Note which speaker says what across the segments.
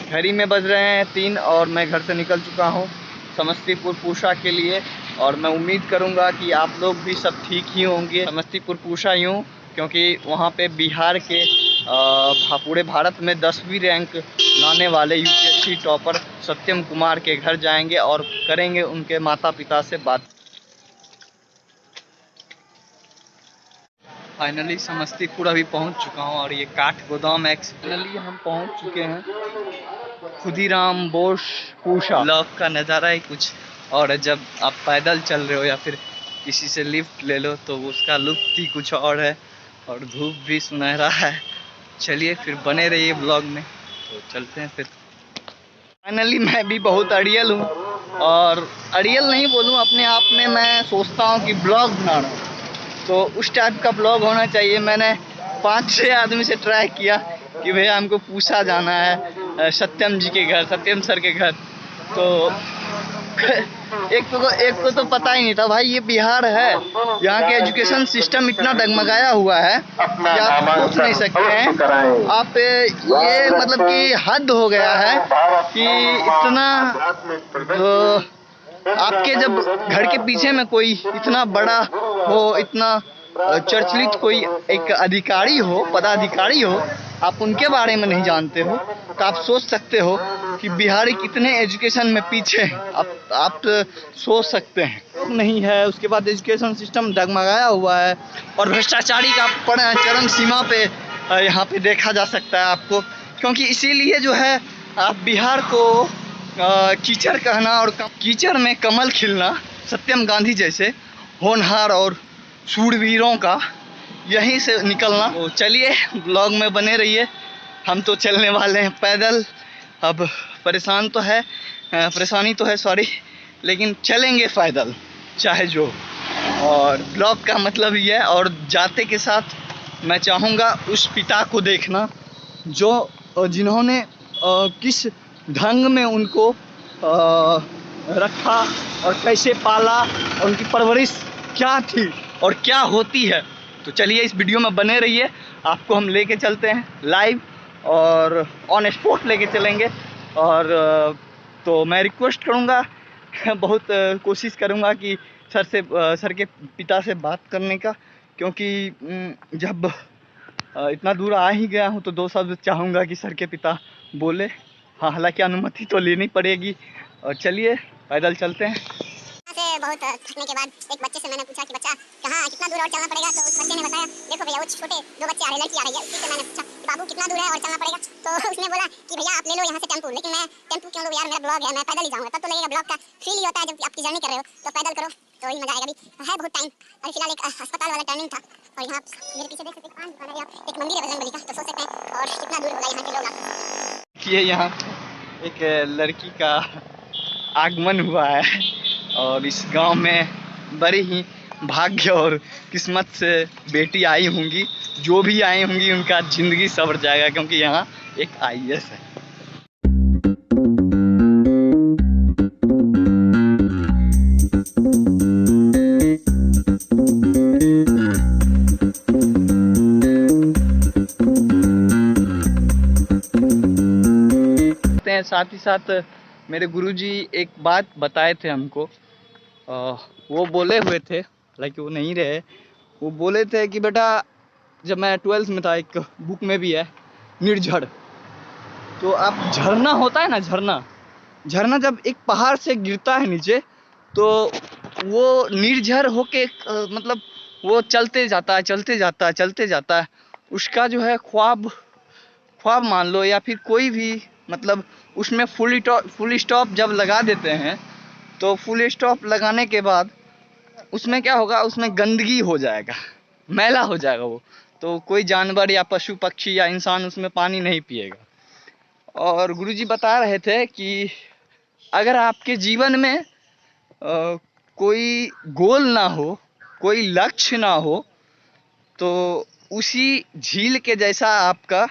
Speaker 1: घड़ी में बज रहे हैं 3 और मैं घर से निकल चुका हूँ समस्तीपुर पूसा के लिए। और मैं उम्मीद करूँगा कि आप लोग भी सब ठीक ही होंगे। समस्तीपुर पूसा यूँ क्योंकि वहाँ पे बिहार के पूरे भारत में 10वीं रैंक लाने वाले यूपीएससी टॉपर सत्यम कुमार के घर जाएंगे और करेंगे उनके माता पिता से बात। फाइनली समस्तीपुर अभी पहुंच चुका हूं और ये काठ गोदाम एक्स फाइनली हम पहुंच चुके हैं। खुदीराम बोस पूसा ब्लॉक का नज़ारा ही कुछ और है। जब आप पैदल चल रहे हो या फिर किसी से लिफ्ट ले लो तो उसका लुत्फ ही कुछ और है और धूप भी सुनहरा है। चलिए फिर बने रहिए ब्लॉग में, तो चलते हैं फिर। फाइनली मैं भी बहुत अड़ियल हूँ और अड़ियल नहीं बोलूँ, अपने आप में मैं सोचता हूँ कि ब्लॉग बना रहा हूँ तो उस टाइप का ब्लॉग होना चाहिए। मैंने 5-6 आदमी से ट्राई किया कि भैया हमको पूसा जाना है सत्यम जी के घर, सत्यम सर के घर। तो एक को तो पता ही नहीं था भाई ये बिहार है, यहाँ के एजुकेशन सिस्टम इतना डगमगाया हुआ है कि आप सोच नहीं सकते हैं। आप ये मतलब कि हद हो गया है कि इतना आपके जब घर के पीछे में कोई इतना बड़ा हो, इतना चर्चित कोई एक अधिकारी हो, पदाधिकारी हो, आप उनके बारे में नहीं जानते हो तो आप सोच सकते हो कि बिहारी कितने एजुकेशन में पीछे हैं। आप सोच सकते हैं नहीं है। उसके बाद एजुकेशन सिस्टम डगमगाया हुआ है और भ्रष्टाचारी का चरम सीमा पे यहाँ पे देखा जा सकता है आपको। क्योंकि इसीलिए जो है आप बिहार को कीचड़ कहना और कीचड़ में कमल खिलना, सत्यम गांधी जैसे होनहार और शूरवीरों का यहीं से निकलना। तो चलिए ब्लॉग में बने रहिए। हम तो चलने वाले हैं पैदल। अब परेशानी तो है सॉरी, लेकिन चलेंगे पैदल चाहे जो। और ब्लॉग का मतलब ये है। और जाते के साथ मैं चाहूँगा उस पिता को देखना जो जिन्होंने किस ढंग में उनको रखा और कैसे पाला और उनकी परवरिश क्या थी और क्या होती है। तो चलिए इस वीडियो में बने रहिए, आपको हम लेके चलते हैं लाइव और ऑन स्पॉट लेके चलेंगे। और तो मैं रिक्वेस्ट करूँगा, बहुत कोशिश करूँगा कि सर के पिता से बात करने का, क्योंकि जब इतना दूर आ ही गया हूँ तो 2 शब्द चाहूँगा कि सर के पिता बोले। हाँ, हालांकि अनुमति तो लेनी पड़ेगी। और चलिए पैदल चलते हैं।
Speaker 2: बहुत थकने के बाद एक बच्चे से मैंने पूछा कि बच्चा कहाँ कितना दूर और चलना पड़ेगा, तो उस बच्चे ने बताया देखो भैया वो छोटे 2 बच्चे आ रहे, लड़की आ रही है। उसी से मैंने पूछा कि बाबू कितना दूर है और चलना पड़ेगा, तो उसने बोला कि भैया आप ले लो यहाँ से टेम्पू। लेकिन मैं टेम्पू क्यों लो यार, मेरा ब्लॉग है, मैं पैदल ही जाऊँगा। तब तो लगेगा ब्लॉग का फील ही होता है जब आपकी जर्नी कर रहे हो, तो पैदल करो तो वही मजा आएगा। अभी है बहुत टाइम। अभी फिलहाल एक अस्पताल वाला टर्निंग था और यहाँ मेरे पीछे देख सकते हैं एक मंदिर है बजरंगबली का, तो सोच सकते हैं और कितना दूर होगा यहाँ के लोग।
Speaker 1: ये यहाँ एक लड़की का आगमन हुआ है और इस गांव में बड़ी ही भाग्य और किस्मत से बेटी आई होंगी। जो भी आई होंगी उनका ज़िंदगी संवर जाएगा, क्योंकि यहाँ एक IAS है। साथ ही साथ मेरे गुरुजी एक बात बताए थे हमको। वो बोले हुए थे, हालांकि वो नहीं रहे, वो बोले थे कि बेटा जब मैं 12th में था, एक बुक में भी है निर्झर, तो आप झरना होता है ना, झरना जब एक पहाड़ से गिरता है नीचे तो वो निर्झर होके मतलब वो चलते जाता है। उसका जो है ख्वाब मान लो या फिर कोई भी, मतलब उसमें फुल स्टॉप जब लगा देते हैं तो फुल स्टॉप लगाने के बाद उसमें क्या होगा, उसमें गंदगी हो जाएगा, मैला हो जाएगा वो, तो कोई जानवर या पशु पक्षी या इंसान उसमें पानी नहीं पिएगा। और गुरुजी बता रहे थे कि अगर आपके जीवन में कोई गोल ना हो, कोई लक्ष्य ना हो, तो उसी झील के जैसा आपका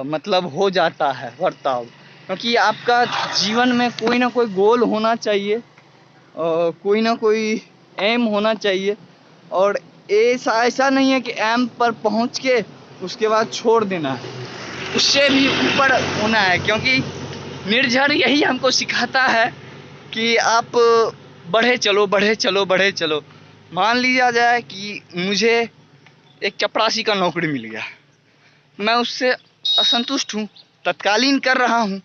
Speaker 1: मतलब हो जाता है बर्ताव। क्योंकि आपका जीवन में कोई ना कोई गोल होना चाहिए, कोई ना कोई एम होना चाहिए। और ऐसा नहीं है कि एम पर पहुंच के उसके बाद छोड़ देना है। उससे भी ऊपर होना है, क्योंकि निर्झर यही हमको सिखाता है कि आप बढ़े चलो, बढ़े चलो, बढ़े चलो। मान लिया जाए कि मुझे एक चपरासी का नौकरी मिल गया, मैं उससे असंतुष्ट हूँ, तत्कालीन कर रहा हूँ,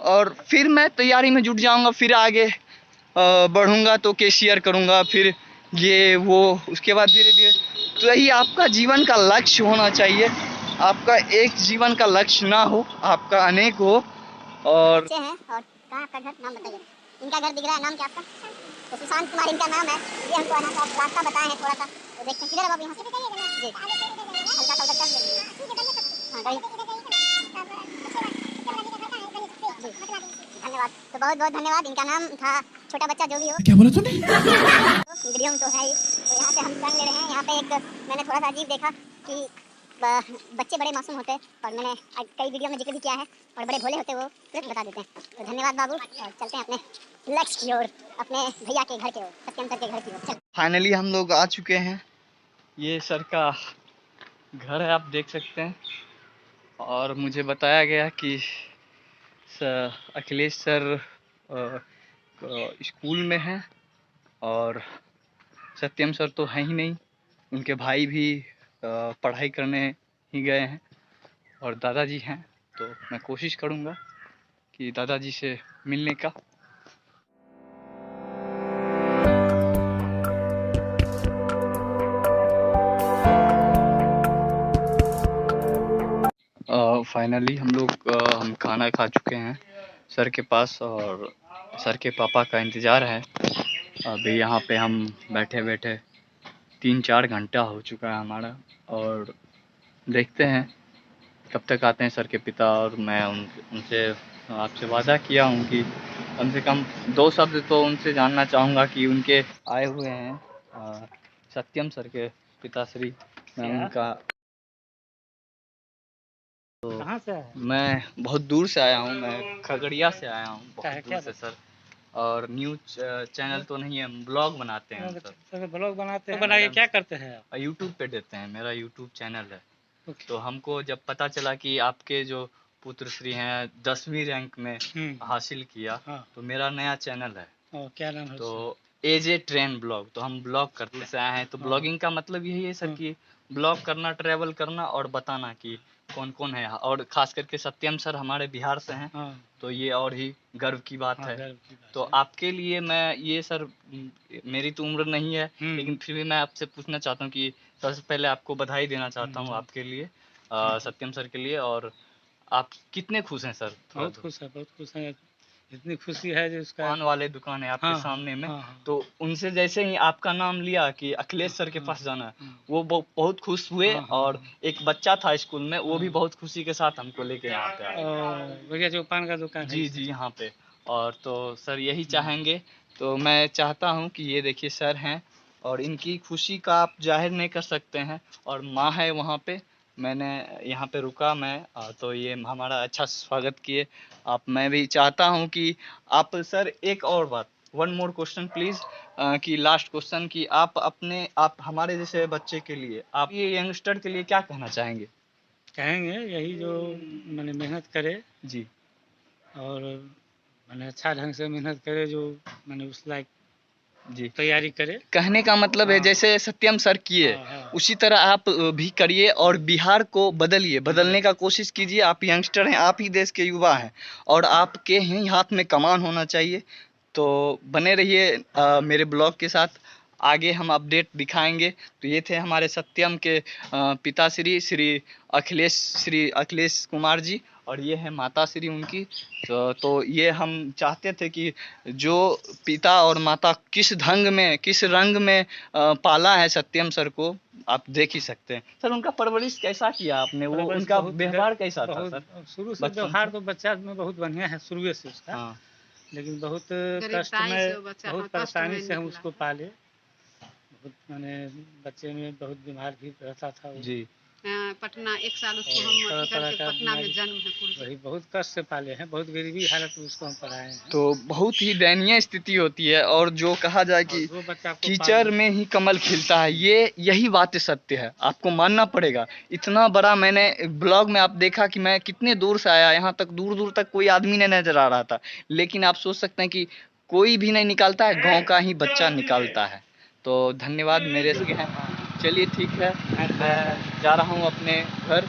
Speaker 1: और फिर मैं तैयारी में जुट जाऊँगा, फिर आगे बढ़ूँगा तो कैशियर करूँगा, फिर ये वो, उसके बाद धीरे धीरे। तो यही आपका जीवन का लक्ष्य होना चाहिए। आपका एक जीवन का लक्ष्य ना हो, आपका अनेक हो। और
Speaker 2: बच्चे हैं, और कहाँ आपका घर, नाम बताइए। इनका घर दिख रहा है, नाम क्या आपका? तो सुशांत कुमार इनका नाम है। ये हमको आना था, रास्ता बताए हैं थोड़ा सा, तो देखते हैं। किधर है बाबू, यहाँ से जी, हल्का सा उधर कर लीजिए। हाँ गई जी, धन्यवाद। तो बहुत बहुत धन्यवाद। इनका नाम था छोटा बच्चा, जो भी हो।
Speaker 3: क्या बोला तूने?
Speaker 2: वीडियो में तो है ही, तो यहाँ से हम टर्न ले रहे हैं। यहाँ पे एक मैंने थोड़ा सा अजीब देखा कि बच्चे बड़े मासूम होते हैं, और मैंने कई वीडियो में जिक्र भी किया है, और बड़े भोले होते वो तुरंत बता देते हैं। तो धन्यवाद बाबू, और चलते हैं अपने लक्ष्य की ओर, अपने भैया के घर की ओर, सत्यम सर के घर की ओर। चल
Speaker 1: फाइनली हम लोग आ चुके हैं। ये सर का घर है, आप देख सकते हैं। और मुझे बताया गया कि अखिलेश सर स्कूल में हैं, और सत्यम सर तो हैं ही नहीं, उनके भाई भी पढ़ाई करने ही गए हैं, और दादाजी हैं। तो मैं कोशिश करूँगा कि दादाजी से मिलने का। फाइनली हम खाना खा चुके हैं सर के पास, और सर के पापा का इंतज़ार है। अभी यहाँ पे हम बैठे बैठे 3-4 घंटा हो चुका है हमारा, और देखते हैं कब तक आते हैं सर के पिता। और मैं उनसे आपसे वादा किया हूँ कि कम से कम 2 शब्द तो उनसे जानना चाहूँगा कि उनके आए हुए हैं सत्यम सर के पिताश्री। मैं उनका
Speaker 4: कहाँ से है?
Speaker 1: मैं बहुत दूर से आया हूँ, मैं खगड़िया से आया हूँ, बहुत दूर से सर। और न्यूज़ चैनल तो नहीं है, ब्लॉग बनाते हैं हम सर।
Speaker 4: सर ब्लॉग बनाते हैं, बनाइए। क्या करते हैं आप?
Speaker 1: यूट्यूब पे देते हैं, मेरा यूट्यूब चैनल है।
Speaker 4: ओके।
Speaker 1: तो हमको जब पता चला कि आपके जो पुत्र श्री हैं 10वीं रैंक में हासिल किया,
Speaker 4: हाँ।
Speaker 1: तो मेरा नया चैनल है,
Speaker 4: क्या नाम है?
Speaker 1: तो एजे ट्रेन ब्लॉग। तो हम ब्लॉग करते से आए हैं। तो ब्लॉगिंग का मतलब यही है सर कि ब्लॉग करना, ट्रैवल करना और बताना कि कौन कौन है। और खास करके सत्यम सर हमारे बिहार से हैं,
Speaker 4: हाँ।
Speaker 1: तो ये और ही गर्व की बात
Speaker 4: हाँ,
Speaker 1: है।
Speaker 4: गर्व की बात
Speaker 1: तो
Speaker 4: है।
Speaker 1: आपके लिए मैं ये सर, मेरी तो उम्र नहीं है, लेकिन फिर भी मैं आपसे पूछना चाहता हूँ कि सबसे पहले आपको बधाई देना चाहता हूँ आपके लिए, सत्यम सर के लिए। और आप कितने खुश हैं सर?
Speaker 4: बहुत खुश है, बहुत खुश है। इतनी खुशी है जो उसका
Speaker 1: पान वाले दुकान है आपके
Speaker 4: हाँ,
Speaker 1: सामने में।
Speaker 4: हाँ, हाँ।
Speaker 1: तो उनसे जैसे ही आपका नाम लिया कि अखिलेश सर के पास जाना है, वो बहुत खुश हुए।
Speaker 4: हाँ, हाँ,
Speaker 1: और एक बच्चा था स्कूल में, वो भी बहुत खुशी के साथ हमको लेके यहाँ पे आया।
Speaker 4: भैया जो पान का दुकान है।
Speaker 1: जी जी, यहाँ पे। और तो सर यही चाहेंगे। तो मैं चाहता हूँ कि ये देखिए सर हैं, और इनकी खुशी का आप जाहिर नहीं कर सकते हैं। और माँ है वहाँ पे, मैंने यहाँ पे रुका मैं, तो ये हमारा अच्छा स्वागत किए आप। मैं भी चाहता हूँ कि आप सर, एक और बात, वन मोर क्वेश्चन प्लीज़, कि लास्ट क्वेश्चन, कि आप हमारे जैसे बच्चे के लिए, आप ये यंगस्टर के लिए क्या कहना चाहेंगे?
Speaker 4: कहेंगे यही, जो मैंने मेहनत करे
Speaker 1: जी
Speaker 4: और मैंने अच्छा ढंग से मेहनत करे, जो मैंने उस लायक
Speaker 1: जी,
Speaker 4: तैयारी करे।
Speaker 1: कहने का मतलब है जैसे सत्यम सर किए, उसी तरह आप भी करिए, और बिहार को बदलिए, बदलने का कोशिश कीजिए। आप यंगस्टर हैं, आप ही देश के युवा हैं, और आपके ही हाथ में कमान होना चाहिए। तो बने रहिए मेरे ब्लॉग के साथ, आगे हम अपडेट दिखाएंगे। तो ये थे हमारे सत्यम के पिताश्री श्री अखिलेश कुमार जी, और ये है माता श्री उनकी। तो ये हम चाहते थे कि जो पिता और माता किस रंग में पाला है सत्यम सर को, आप देख ही सकते हैं। सर उनका परवरिश कैसा किया आपने, वो उनका व्यवहार कैसा था सर?
Speaker 4: शुरू से व्यवहार तो बच्चा में बहुत बढ़िया है, शुरू से उसका।
Speaker 1: हाँ।
Speaker 4: लेकिन बहुत कष्ट में, बहुत परेशानी से हम उसको पाले। बहुत मैंने बच्चे में बहुत बीमार भी रहता था वो।
Speaker 1: जी।
Speaker 3: पटना 1 साल उसको हम
Speaker 4: तरह
Speaker 3: अथी
Speaker 4: तरह
Speaker 3: करके
Speaker 4: का
Speaker 3: पटना में
Speaker 4: बीमारी।
Speaker 3: जन्म है पूरी।
Speaker 4: वही बहुत कष्ट से पाले हैं, बहुत गरीबी हालत में उसको हम पढ़ाए हैं।
Speaker 1: तो बहुत ही दयनीय स्थिति होती है, और जो कहा जाए कि
Speaker 4: और 2 बच्चा को
Speaker 1: कीचड़ में ही कमल खिलता है, ये यही बात सत्य है, आपको मानना पड़ेगा। इतना बड़ा मैंने ब्लॉग में आप देखा कि मैं कितने दूर से आया, यहाँ तक दूर दूर तक कोई आदमी नहीं नजर आ रहा था, लेकिन आप सोच सकते हैं कि कोई भी नहीं निकालता है, गांव का ही बच्चा निकालता है। तो धन्यवाद मेरे से हैं। चलिए ठीक है, मैं जा रहा हूँ अपने घर।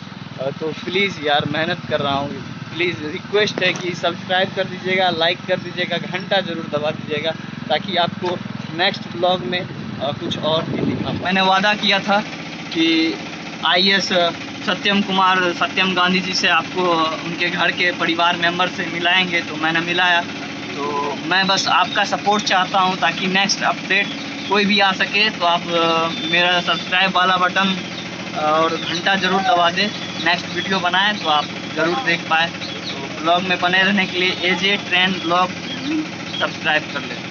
Speaker 1: तो प्लीज़ यार, मेहनत कर रहा हूँ, प्लीज़ रिक्वेस्ट है कि सब्सक्राइब कर दीजिएगा, लाइक कर दीजिएगा, घंटा ज़रूर दबा दीजिएगा, ताकि आपको नेक्स्ट ब्लॉग में कुछ और भी दिखा। मैंने वादा किया था कि IAS सत्यम गांधी जी से आपको उनके घर के परिवार मेंबर से मिलाएंगे, तो मैंने मिलाया। तो मैं बस आपका सपोर्ट चाहता हूं, ताकि नेक्स्ट अपडेट कोई भी आ सके तो आप मेरा सब्सक्राइब वाला बटन और घंटा ज़रूर दबा दें। नेक्स्ट वीडियो बनाएं तो आप ज़रूर देख पाए। तो ब्लॉग में बने रहने के लिए AJ ट्रेन ब्लॉग सब्सक्राइब कर लें।